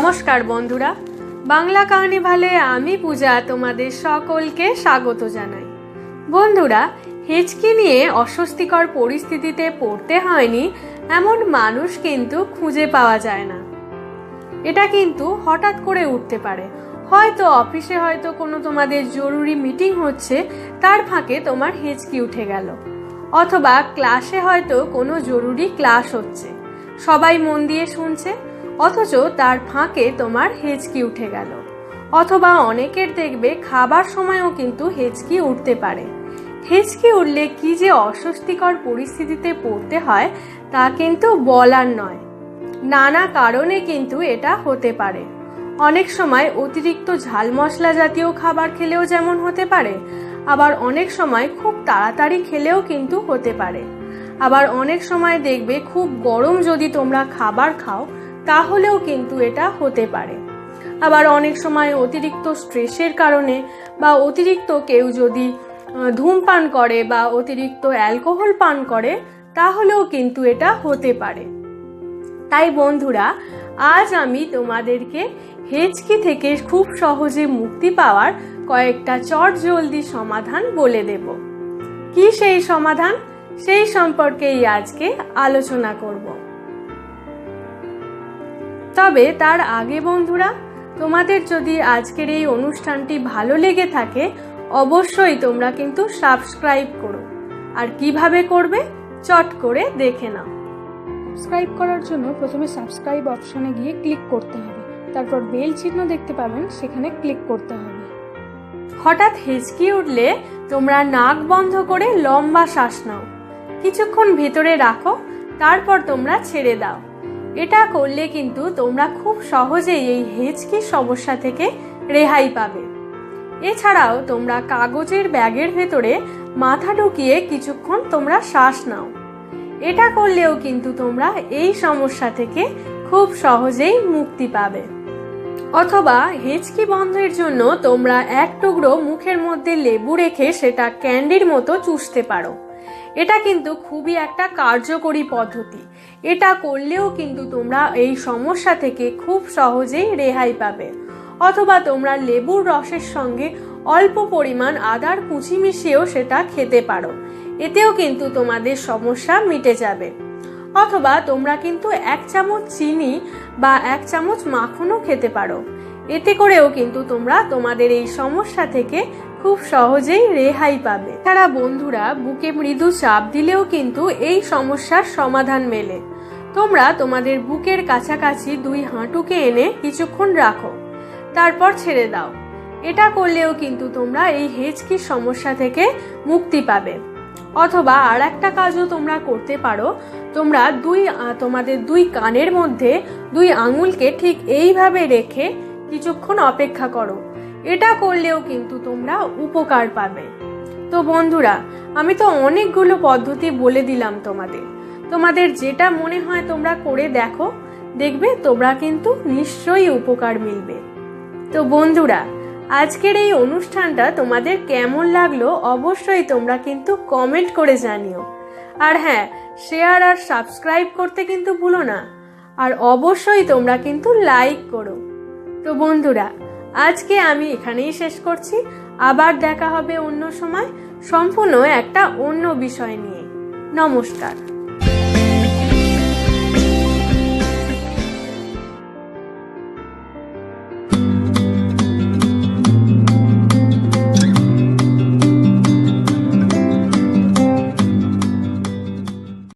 নমস্কার বন্ধুরা, বাংলা কাহিনী ভালে আমি পূজা তোমাদের সকলকে স্বাগত জানাই। বন্ধুরা, হেঁচকি নিয়ে অস্বস্তিকর পরিস্থিতিতে পড়তে হয়নি এমন মানুষ কিন্তু খুঁজে পাওয়া যায় না। এটা কিন্তু হঠাৎ করে উঠতে পারে। হয়তো অফিসে হয়তো কোনো তোমাদের জরুরি মিটিং হচ্ছে, তার ফাঁকে তোমার হেঁচকি উঠে গেল। অথবা ক্লাসে হয়তো কোনো জরুরি ক্লাস হচ্ছে, সবাই মন দিয়ে শুনছে, অথচ তার ফাঁকে তোমার হেঁচকি উঠে গেল। অথবা অনেকের দেখবে খাবার সময়ও কিন্তু হেঁচকি উঠতে পারে। হেঁচকি উঠলে কি যে অস্বস্তিকর পরিস্থিতিতে পড়তে হয় তা কিন্তু বলার নয়। নানা কারণে কিন্তু এটা হতে পারে। অনেক সময় অতিরিক্ত ঝাল মশলা জাতীয় খাবার খেলেও যেমন হতে পারে, আবার অনেক সময় খুব তাড়াতাড়ি খেলেও কিন্তু হতে পারে। আবার অনেক সময় দেখবে খুব গরম যদি তোমরা খাবার খাও তাহলেও কিন্তু এটা হতে পারে। আবার অনেক সময় অতিরিক্ত স্ট্রেসের কারণে বা অতিরিক্ত কেউ যদি ধূমপান করে বা অতিরিক্ত অ্যালকোহল পান করে তাহলেও কিন্তু এটা হতে পারে। তাই বন্ধুরা, আজ আমি তোমাদেরকে হেঁচকি থেকে খুব সহজে মুক্তি পাওয়ার কয়েকটা চটজলদি সমাধান বলে দেব। কি সেই সমাধান, সেই সম্পর্কেই আজকে আলোচনা করব। তবে তার আগে বন্ধুরা, তোমাদের যদি আজকের এই অনুষ্ঠানটি ভালো লেগে থাকে অবশ্যই তোমরা কিন্তু সাবস্ক্রাইব করো। আর কিভাবে করবে চট করে দেখে নাও। সাবস্ক্রাইব করার জন্য প্রথমে সাবস্ক্রাইব অপশনে গিয়ে ক্লিক করতে হবে, তারপর বেল চিহ্ন দেখতে পাবেন, সেখানে ক্লিক করতে হবে। হঠাৎ হেঁচকি উঠলে তোমরা নাক বন্ধ করে লম্বা শ্বাস নাও, কিছুক্ষণ ভেতরে রাখো, তারপর তোমরা ছেড়ে দাও। এটা করলে কিন্তু তোমরা খুব সহজেই এই হেঁচকির সমস্যা থেকে রেহাই পাবে। এছাড়াও তোমরা কাগজের ব্যাগের ভেতরে মাথা ঢুকিয়ে কিছুক্ষণ তোমরা শ্বাস নাও। এটা করলেও কিন্তু তোমরা এই সমস্যা থেকে খুব সহজেই মুক্তি পাবে। অথবা হেঁচকি বন্ধের জন্য তোমরা এক টুকরো মুখের মধ্যে লেবু রেখে সেটা ক্যান্ডির মতো চুষতে পারো। এটা কিন্তু খুবই একটা কার্যকরী পদ্ধতি। এটা করলেও কিন্তু তোমরা এই সমস্যা থেকে খুব সহজেই রেহাই পাবে। অথবা তোমরা লেবুর রসের সঙ্গে অল্প পরিমাণ আদার কুচি মিশিয়েও সেটা খেতে পারো, এতেও কিন্তু তোমাদের সমস্যা মিটে যাবে। অথবা তোমরা কিন্তু 1 চামচ চিনি বা 1 চামচ মাখনও খেতে পারো, এতে করেও কিন্তু তোমরা তোমাদের এই সমস্যা থেকে খুব সহজেই রেহাই পাবে। তারা বন্ধুরা, বুকে মৃদু চাপ দিলেও কিন্তু এই সমস্যার সমাধান মেলে। তোমরা তোমাদের বুকের কাছাকাছি 2 হাঁটুকে এনে কিছুক্ষণ রাখো, তারপর ছেড়ে দাও। এটা করলেও কিন্তু তোমরা এই হেঁচকির সমস্যা থেকে মুক্তি পাবে। অথবা আর একটা কাজও তোমরা করতে পারো, তোমরা তোমাদের 2 কানের মধ্যে 2 আঙুলকে ঠিক এইভাবে রেখে কিছুক্ষণ অপেক্ষা করো। এটা করলেও কিন্তু তোমরা উপকার পাবে। তো বন্ধুরা, আমি তো অনেকগুলো পদ্ধতি বলে দিলাম তোমাদের যেটা মনে হয় তোমরা করে দেখো, দেখবে তোমরা কিন্তু নিশ্চয়ই উপকার মিলবে। তো বন্ধুরা, আজকের এই অনুষ্ঠানটা তোমাদের কেমন লাগলো অবশ্যই তোমরা কিন্তু কমেন্ট করে জানিও। আর হ্যাঁ, শেয়ার আর সাবস্ক্রাইব করতে কিন্তু ভুলো না। আর অবশ্যই তোমরা কিন্তু লাইক করো। তো বন্ধুরা, আজকে আমি এখানেই শেষ করছি। আবার দেখা হবে অন্য সময় সম্পূর্ণ একটা অন্য বিষয় নিয়ে। নমস্কার।